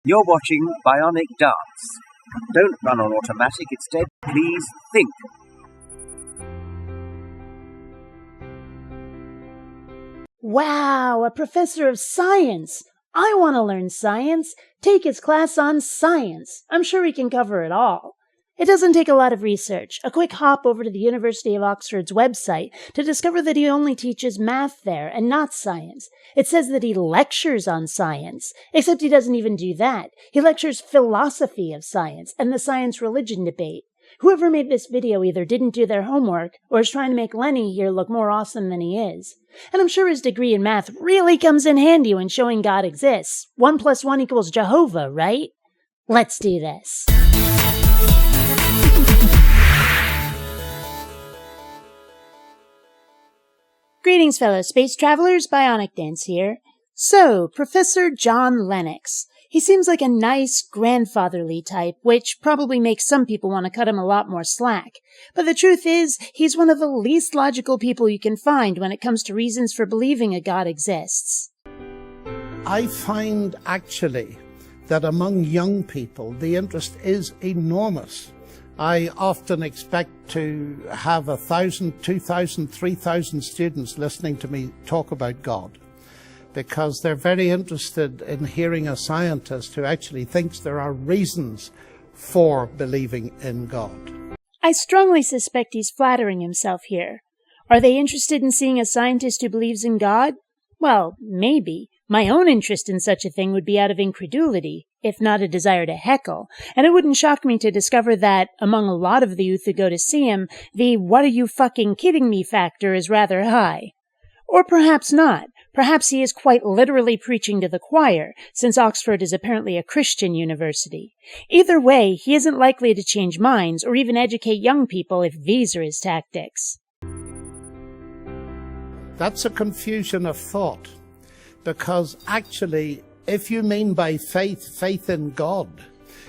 You're watching BionicDance. Don't run on automatic, instead, please think. Wow, a professor of science! I want to learn science. Take his class on science. I'm sure he can cover it all. It doesn't take a lot of research, a quick hop over to the University of Oxford's website to discover that he only teaches math there and not science. It says that he lectures on science, except he doesn't even do that. He lectures philosophy of science and the science-religion debate. Whoever made this video either didn't do their homework or is trying to make Lenny here look more awesome than he is. And I'm sure his degree in math really comes in handy when showing God exists. 1 + 1 = Jehovah, right? Let's do this. Greetings, fellow space travelers. BionicDance here. So, Professor John Lennox. He seems like a nice, grandfatherly type, which probably makes some people want to cut him a lot more slack. But the truth is, he's one of the least logical people you can find when it comes to reasons for believing a God exists. I find, actually, that among young people, the interest is enormous. I often expect to have 1,000, 2,000, 3,000 students listening to me talk about God, because they're very interested in hearing a scientist who actually thinks there are reasons for believing in God. I strongly suspect he's flattering himself here. Are they interested in seeing a scientist who believes in God? Well, maybe. My own interest in such a thing would be out of incredulity, if not a desire to heckle, and it wouldn't shock me to discover that, among a lot of the youth who go to see him, the "what are you fucking kidding me" factor is rather high. Or perhaps not. Perhaps he is quite literally preaching to the choir, since Oxford is apparently a Christian university. Either way, he isn't likely to change minds or even educate young people if these are his tactics. That's a confusion of thought, because actually, if you mean by faith, faith in God,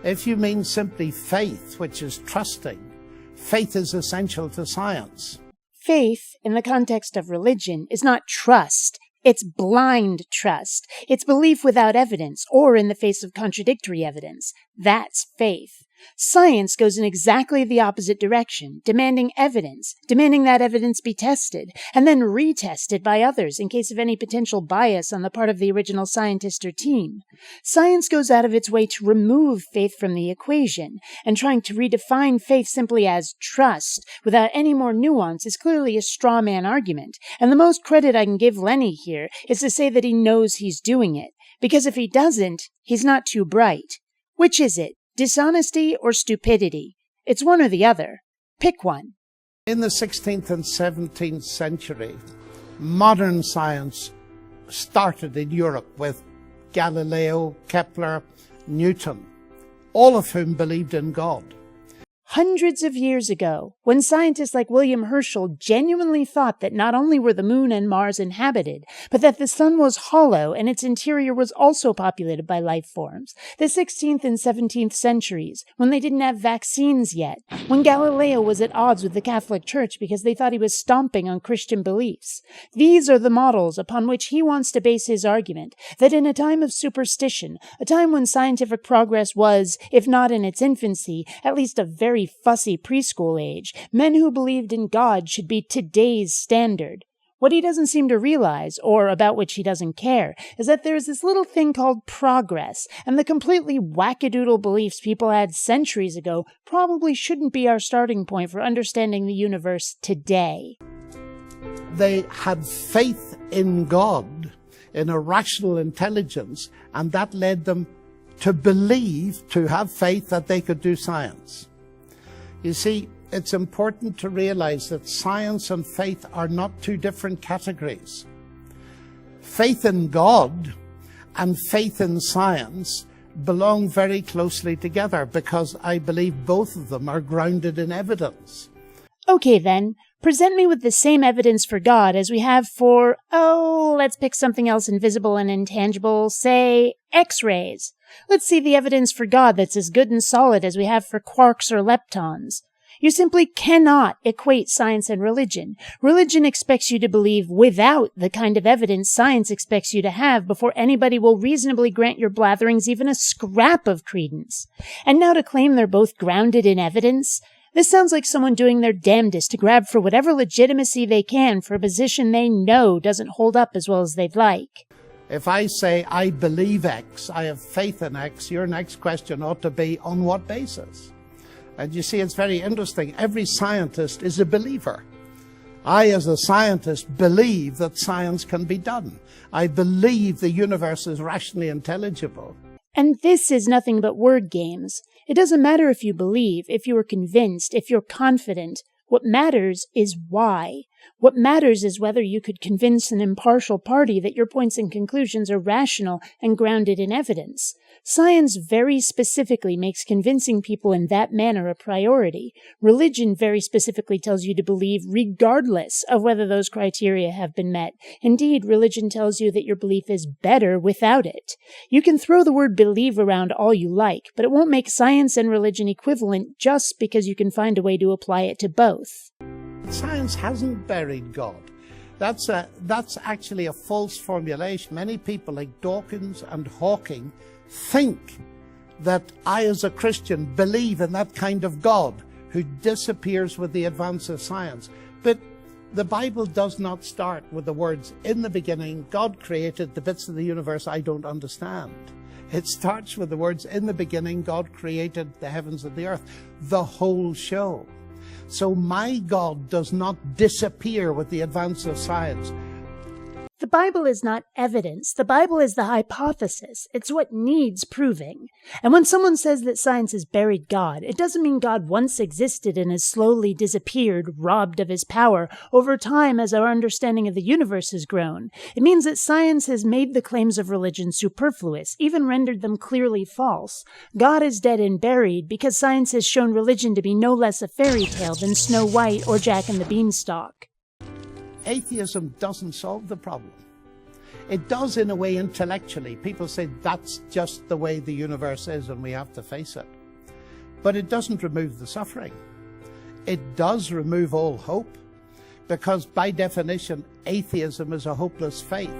if you mean simply faith, which is trusting, faith is essential to science. Faith, in the context of religion, is not trust. It's blind trust. It's belief without evidence, or in the face of contradictory evidence. That's faith. Science goes in exactly the opposite direction, demanding evidence, demanding that evidence be tested, and then retested by others in case of any potential bias on the part of the original scientist or team. Science goes out of its way to remove faith from the equation, and trying to redefine faith simply as trust, without any more nuance, is clearly a straw man argument, and the most credit I can give Lenny here is to say that he knows he's doing it, because if he doesn't, he's not too bright. Which is it? Dishonesty or stupidity? It's one or the other. Pick one. In the 16th and 17th century, modern science started in Europe with Galileo, Kepler, Newton, all of whom believed in God. Hundreds of years ago, when scientists like William Herschel genuinely thought that not only were the moon and Mars inhabited, but that the sun was hollow and its interior was also populated by life forms. The 16th and 17th centuries, when they didn't have vaccines yet, when Galileo was at odds with the Catholic Church because they thought he was stomping on Christian beliefs. These are the models upon which he wants to base his argument, that in a time of superstition, a time when scientific progress was, if not in its infancy, at least a very fussy preschool age, men who believed in God should be today's standard. What he doesn't seem to realize, or about which he doesn't care, is that there is this little thing called progress, and the completely wackadoodle beliefs people had centuries ago probably shouldn't be our starting point for understanding the universe today. They had faith in God, in a rational intelligence, and that led them to believe, to have faith that they could do science. You see, it's important to realize that science and faith are not two different categories. Faith in God and faith in science belong very closely together, because I believe both of them are grounded in evidence. Okay then, present me with the same evidence for God as we have for, let's pick something else invisible and intangible, say, X-rays. Let's see the evidence for God that's as good and solid as we have for quarks or leptons. You simply cannot equate science and religion. Religion expects you to believe without the kind of evidence science expects you to have before anybody will reasonably grant your blatherings even a scrap of credence. And now to claim they're both grounded in evidence? This sounds like someone doing their damnedest to grab for whatever legitimacy they can for a position they know doesn't hold up as well as they'd like. If I say I believe X, I have faith in X, your next question ought to be, on what basis? And you see, it's very interesting. Every scientist is a believer. I, as a scientist, believe that science can be done. I believe the universe is rationally intelligible. And this is nothing but word games. It doesn't matter if you believe, if you are convinced, if you're confident. What matters is why. What matters is whether you could convince an impartial party that your points and conclusions are rational and grounded in evidence. Science very specifically makes convincing people in that manner a priority. Religion very specifically tells you to believe regardless of whether those criteria have been met. Indeed, religion tells you that your belief is better without it. You can throw the word believe around all you like, but it won't make science and religion equivalent just because you can find a way to apply it to both. Science hasn't buried God. That's actually a false formulation. Many people like Dawkins and Hawking think that I, as a Christian, believe in that kind of God who disappears with the advance of science. But the Bible does not start with the words, in the beginning, God created the bits of the universe I don't understand. It starts with the words, in the beginning, God created the heavens and the earth, the whole show. So my God does not disappear with the advance of science. The Bible is not evidence. The Bible is the hypothesis. It's what needs proving. And when someone says that science has buried God, it doesn't mean God once existed and has slowly disappeared, robbed of his power, over time as our understanding of the universe has grown. It means that science has made the claims of religion superfluous, even rendered them clearly false. God is dead and buried because science has shown religion to be no less a fairy tale than Snow White or Jack and the Beanstalk. Atheism doesn't solve the problem. It does in a way intellectually. People say that's just the way the universe is and we have to face it. But it doesn't remove the suffering. It does remove all hope because by definition, atheism is a hopeless faith.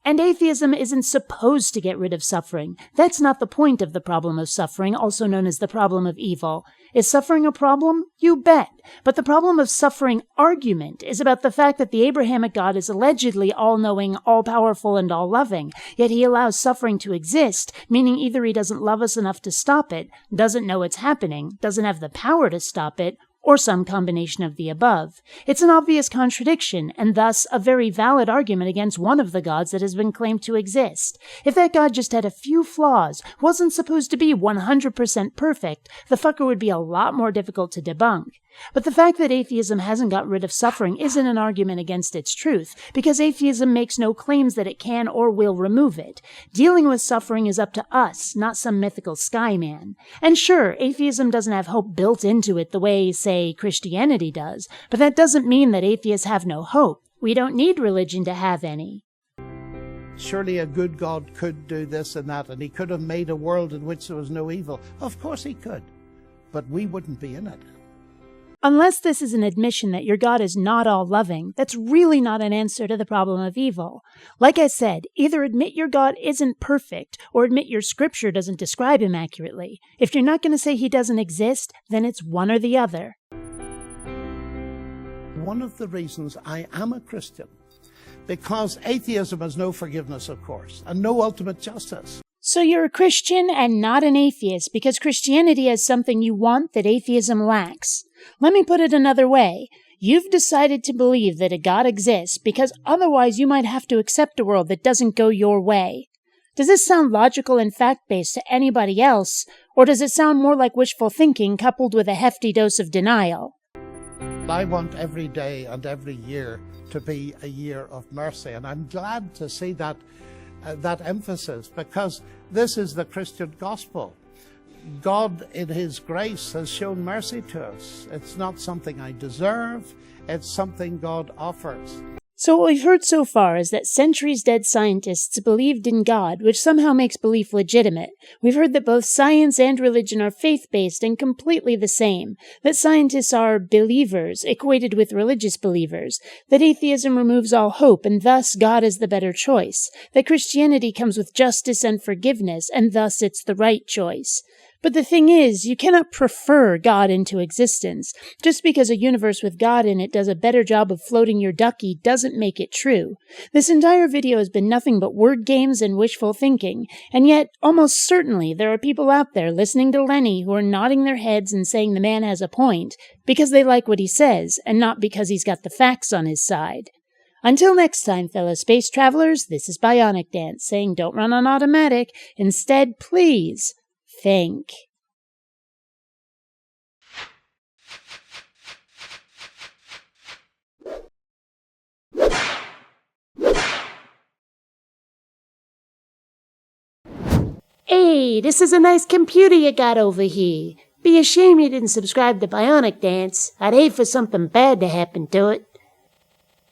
And atheism isn't supposed to get rid of suffering. That's not the point of the problem of suffering, also known as the problem of evil. Is suffering a problem? You bet. But the problem of suffering argument is about the fact that the Abrahamic God is allegedly all-knowing, all-powerful, and all-loving, yet he allows suffering to exist, meaning either he doesn't love us enough to stop it, doesn't know it's happening, doesn't have the power to stop it, or some combination of the above. It's an obvious contradiction, and thus a very valid argument against one of the gods that has been claimed to exist. If that god just had a few flaws, wasn't supposed to be 100% perfect, the fucker would be a lot more difficult to debunk. But the fact that atheism hasn't got rid of suffering isn't an argument against its truth, because atheism makes no claims that it can or will remove it. Dealing with suffering is up to us, not some mythical sky man. And sure, atheism doesn't have hope built into it the way, say, Christianity does, but that doesn't mean that atheists have no hope. We don't need religion to have any. Surely a good God could do this and that, and he could have made a world in which there was no evil. Of course he could, but we wouldn't be in it. Unless this is an admission that your God is not all-loving, that's really not an answer to the problem of evil. Like I said, either admit your God isn't perfect, or admit your scripture doesn't describe him accurately. If you're not going to say he doesn't exist, then it's one or the other. One of the reasons I am a Christian, because atheism has no forgiveness, of course, and no ultimate justice. So you're a Christian and not an atheist because Christianity has something you want that atheism lacks. Let me put it another way. You've decided to believe that a God exists because otherwise you might have to accept a world that doesn't go your way. Does this sound logical and fact-based to anybody else, or does it sound more like wishful thinking coupled with a hefty dose of denial? I want every day and every year to be a year of mercy, and I'm glad to see that emphasis, because this is the Christian gospel. God in his grace has shown mercy to us. It's not something I deserve, it's something God offers. So what we've heard so far is that centuries-dead scientists believed in God, which somehow makes belief legitimate. We've heard that both science and religion are faith-based and completely the same, that scientists are believers, equated with religious believers, that atheism removes all hope and thus God is the better choice, that Christianity comes with justice and forgiveness and thus it's the right choice. But the thing is, you cannot prefer God into existence. Just because a universe with God in it does a better job of floating your ducky doesn't make it true. This entire video has been nothing but word games and wishful thinking, and yet, almost certainly, there are people out there listening to Lenny who are nodding their heads and saying the man has a point, because they like what he says, and not because he's got the facts on his side. Until next time, fellow space travelers, this is BionicDance saying don't run on automatic. Instead, please think. Hey, this is a nice computer you got over here. Be a shame you didn't subscribe to BionicDance. I'd hate for something bad to happen to it.